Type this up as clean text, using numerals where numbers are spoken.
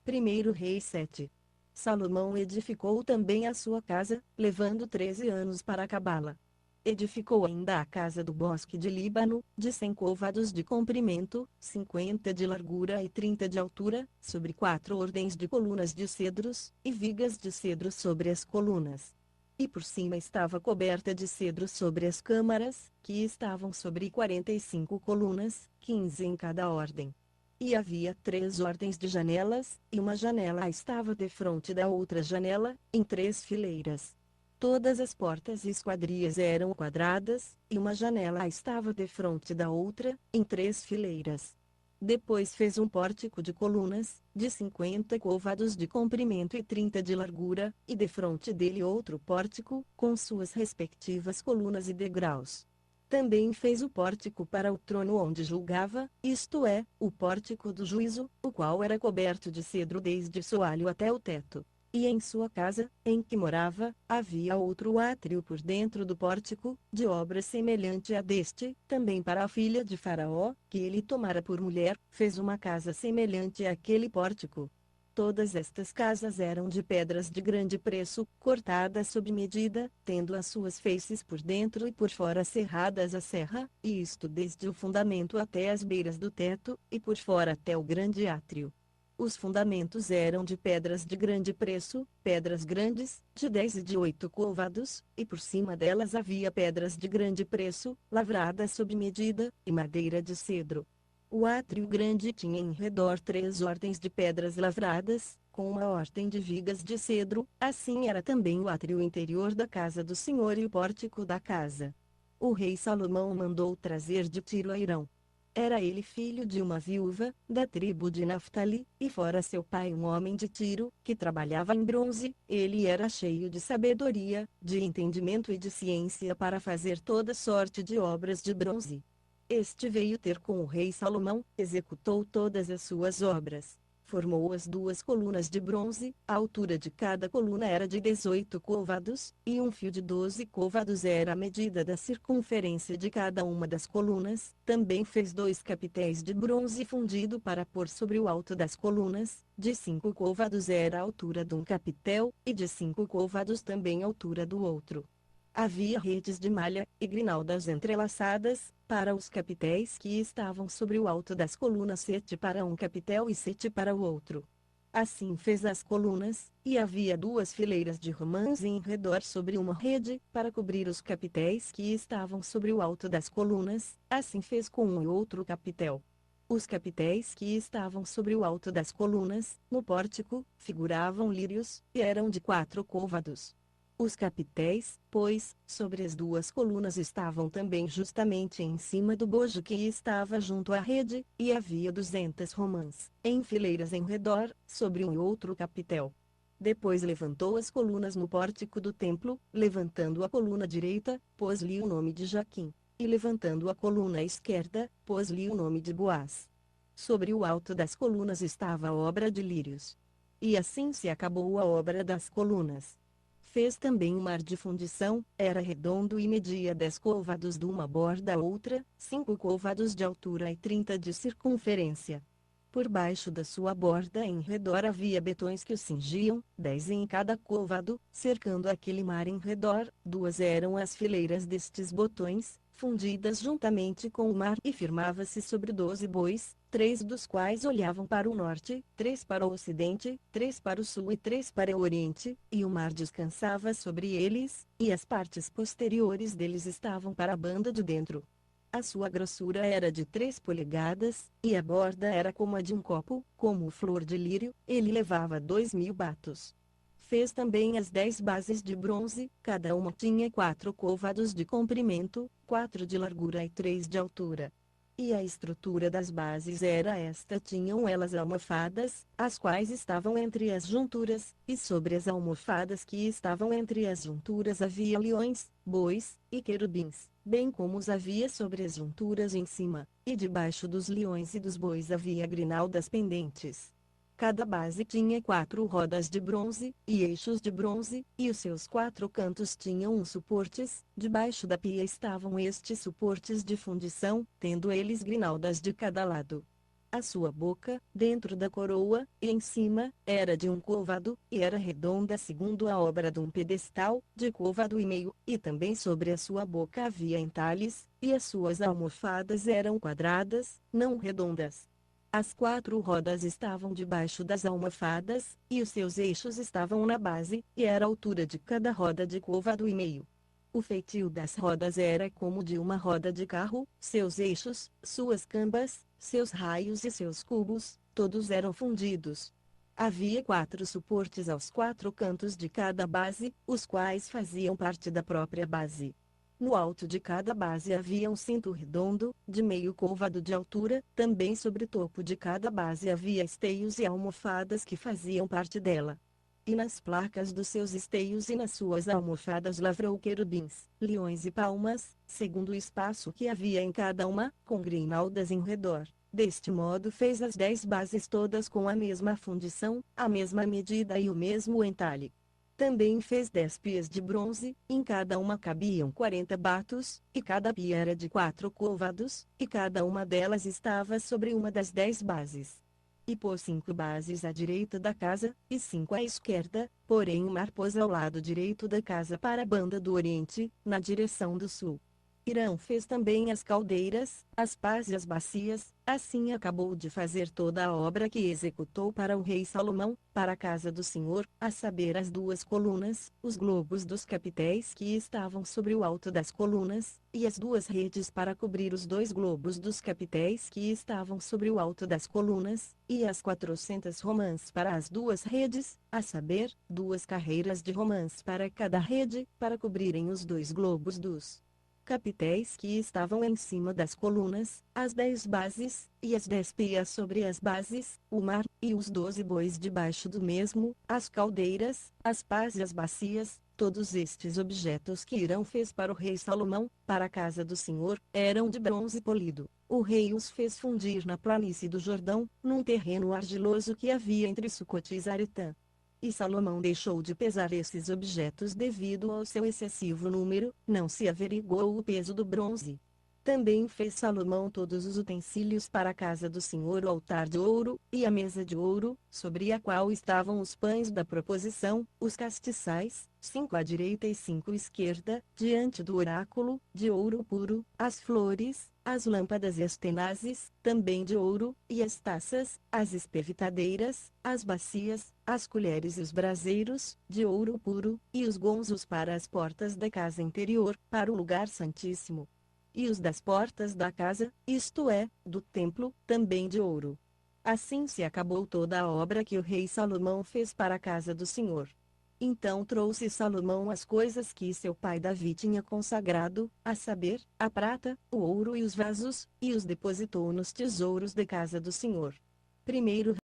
1 Reis 7. Salomão edificou também a sua casa, levando 13 anos para acabá-la. Edificou ainda a casa do bosque de Líbano, de 100 côvados de comprimento, 50 de largura e 30 de altura, sobre 4 ordens de colunas de cedros, e vigas de cedro sobre as colunas. E por cima estava coberta de cedro sobre as câmaras, que estavam sobre 45 colunas, 15 em cada ordem. E havia 3 ordens de janelas, e uma janela estava defronte da outra janela, em 3 fileiras. Todas as portas e esquadrias eram quadradas, e uma janela estava defronte da outra, em 3 fileiras. Depois fez um pórtico de colunas, de 50 côvados de comprimento e 30 de largura, e defronte dele outro pórtico, com suas respectivas colunas e degraus. Também fez o pórtico para o trono onde julgava, isto é, o pórtico do juízo, o qual era coberto de cedro desde o soalho até o teto. E em sua casa, em que morava, havia outro átrio por dentro do pórtico, de obra semelhante a deste, também para a filha de Faraó, que ele tomara por mulher, fez uma casa semelhante àquele pórtico. Todas estas casas eram de pedras de grande preço, cortadas sob medida, tendo as suas faces por dentro e por fora serradas à serra, e isto desde o fundamento até as beiras do teto, e por fora até o grande átrio. Os fundamentos eram de pedras de grande preço, pedras grandes, de 10 e de 8 côvados, e por cima delas havia pedras de grande preço, lavradas sob medida, e madeira de cedro. O átrio grande tinha em redor 3 ordens de pedras lavradas, com uma ordem de vigas de cedro, assim era também o átrio interior da casa do Senhor e o pórtico da casa. O rei Salomão mandou trazer de Tiro Airão. Era ele filho de uma viúva, da tribo de Naftali, e fora seu pai um homem de Tiro, que trabalhava em bronze. Ele era cheio de sabedoria, de entendimento e de ciência para fazer toda sorte de obras de bronze. Este veio ter com o rei Salomão, executou todas as suas obras. Formou as 2 colunas de bronze, a altura de cada coluna era de 18 côvados, e um fio de 12 côvados era a medida da circunferência de cada uma das colunas. Também fez 2 capitéis de bronze fundido para pôr sobre o alto das colunas, de 5 côvados era a altura de um capitel, e de 5 côvados também a altura do outro. Havia redes de malha, e grinaldas entrelaçadas, para os capitéis que estavam sobre o alto das colunas, 7 para um capitel e 7 para o outro. Assim fez as colunas, e havia 2 fileiras de romãs em redor sobre uma rede, para cobrir os capitéis que estavam sobre o alto das colunas. Assim fez com um e outro capitel. Os capitéis que estavam sobre o alto das colunas, no pórtico, figuravam lírios, e eram de 4 côvados. Os capitéis, pois, sobre as 2 colunas estavam também justamente em cima do bojo que estava junto à rede, e havia 200 romãs, em fileiras em redor, sobre um e outro capitel. Depois levantou as colunas no pórtico do templo, levantando a coluna direita, pôs-lhe o nome de Jaquim, e levantando a coluna esquerda, pôs-lhe o nome de Boaz. Sobre o alto das colunas estava a obra de lírios. E assim se acabou a obra das colunas. Fez também um mar de fundição, era redondo e media 10 côvados de uma borda à outra, 5 côvados de altura e 30 de circunferência. Por baixo da sua borda em redor havia betões que o cingiam, 10 em cada côvado, cercando aquele mar em redor. 2 eram as fileiras destes botões, fundidas juntamente com o mar, e firmava-se sobre 12 bois, 3 dos quais olhavam para o norte, 3 para o ocidente, 3 para o sul e 3 para o oriente, e o mar descansava sobre eles, e as partes posteriores deles estavam para a banda de dentro. A sua grossura era de 3 polegadas, e a borda era como a de um copo, como flor de lírio. Ele levava 2.000 batos. Fez também as 10 bases de bronze, cada uma tinha 4 côvados de comprimento, 4 de largura e 3 de altura. E a estrutura das bases era esta: tinham elas almofadas, as quais estavam entre as junturas, e sobre as almofadas que estavam entre as junturas havia leões, bois, e querubins, bem como os havia sobre as junturas em cima, e debaixo dos leões e dos bois havia grinaldas pendentes. Cada base tinha 4 rodas de bronze, e eixos de bronze, e os seus 4 cantos tinham uns suportes. Debaixo da pia estavam estes suportes de fundição, tendo eles grinaldas de cada lado. A sua boca, dentro da coroa, e em cima, era de um côvado, e era redonda segundo a obra de um pedestal, de côvado e meio, e também sobre a sua boca havia entalhes, e as suas almofadas eram quadradas, não redondas. As 4 rodas estavam debaixo das almofadas, e os seus eixos estavam na base, e era a altura de cada roda de côvado e meio. O feitio das rodas era como de uma roda de carro, seus eixos, suas cambas, seus raios e seus cubos, todos eram fundidos. Havia 4 suportes aos 4 cantos de cada base, os quais faziam parte da própria base. No alto de cada base havia um cinto redondo, de meio côvado de altura, também sobre o topo de cada base havia esteios e almofadas que faziam parte dela. E nas placas dos seus esteios e nas suas almofadas lavrou querubins, leões e palmas, segundo o espaço que havia em cada uma, com grinaldas em redor. Deste modo fez as 10 bases todas com a mesma fundição, a mesma medida e o mesmo entalhe. Também fez 10 pias de bronze, em cada uma cabiam 40 batos, e cada pia era de 4 côvados, e cada uma delas estava sobre uma das 10 bases. E pôs 5 bases à direita da casa, e 5 à esquerda, porém o mar pôs ao lado direito da casa para a banda do oriente, na direção do sul. Irão fez também as caldeiras, as pás e as bacias, assim acabou de fazer toda a obra que executou para o rei Salomão, para a casa do Senhor, a saber as 2 colunas, os globos dos capitéis que estavam sobre o alto das colunas, e as 2 redes para cobrir os 2 globos dos capitéis que estavam sobre o alto das colunas, e as 400 romãs para as 2 redes, a saber, 2 carreiras de romãs para cada rede, para cobrirem os 2 globos dos capitéis que estavam em cima das colunas, as 10 bases, e as 10 pias sobre as bases, o mar, e os 12 bois debaixo do mesmo, as caldeiras, as pás e as bacias. Todos estes objetos que Irão fez para o rei Salomão, para a casa do Senhor, eram de bronze polido. O rei os fez fundir na planície do Jordão, num terreno argiloso que havia entre Sucote e Zaretã. E Salomão deixou de pesar esses objetos devido ao seu excessivo número, não se averiguou o peso do bronze. Também fez Salomão todos os utensílios para a casa do Senhor, o altar de ouro, e a mesa de ouro, sobre a qual estavam os pães da proposição, os castiçais, 5 à direita e 5 à esquerda, diante do oráculo, de ouro puro, as flores, as lâmpadas e as tenazes, também de ouro, e as taças, as espevitadeiras, as bacias, as colheres e os braseiros, de ouro puro, e os gonzos para as portas da casa interior, para o lugar santíssimo. E os das portas da casa, isto é, do templo, também de ouro. Assim se acabou toda a obra que o rei Salomão fez para a casa do Senhor. Então trouxe Salomão as coisas que seu pai Davi tinha consagrado, a saber, a prata, o ouro e os vasos, e os depositou nos tesouros da casa do Senhor. Primeiro